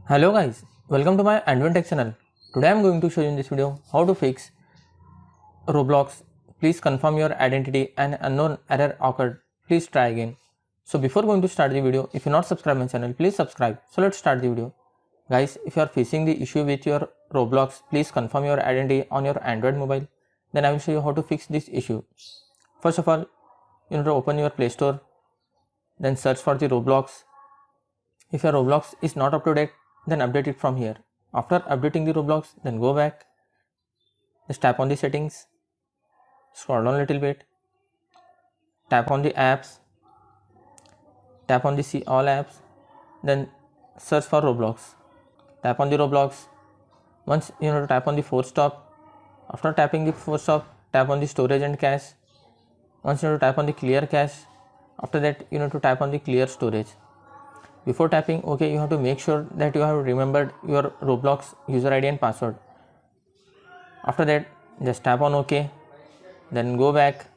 Hello guys, welcome to my AndWin Tech channel. Today I am going to show you in this video how to fix Roblox. Please confirm your identity and unknown error occurred. Please try again. So before going to start the video, if you not subscribed my channel, please subscribe. So let's start the video. Guys, if you are facing the issue with your Roblox, please confirm your identity on your Android mobile. Then I will show you how to fix this issue. First of all, you need to open your Play Store. Then search for the Roblox. If your Roblox is not up to date, then update it from here. After updating the Roblox, then go back, just tap on the settings, scroll down a little bit, tap on the apps, tap on the see all apps, then search for Roblox. Tap on the Roblox. Once you need to tap on the force stop. After tapping the force stop, tap on the storage and cache. Once you need to tap on the clear cache, after that you need to tap on the clear storage. Before tapping OK, you have to make sure that you have remembered your Roblox user ID and password. After that, just tap on OK, then go back,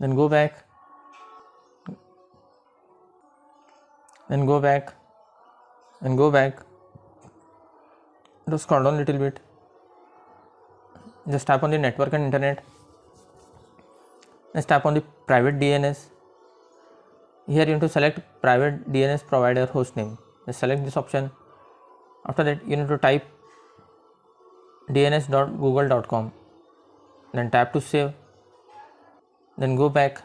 then go back, then go back, and go back. Just scroll down a little bit. Just tap on the network and internet. Just tap on the private DNS. Here you need to select private DNS provider hostname. Just select this option. After that you need to type dns.google.com. Then tap to save. Then go back.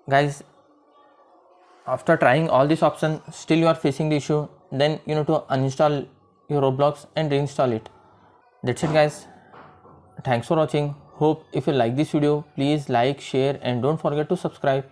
Guys, after trying all these options, still you are facing the issue, then you need to uninstall your Roblox and reinstall it. That's it guys. Thanks for watching. Hope if you like this video, please like, share and don't forget to subscribe.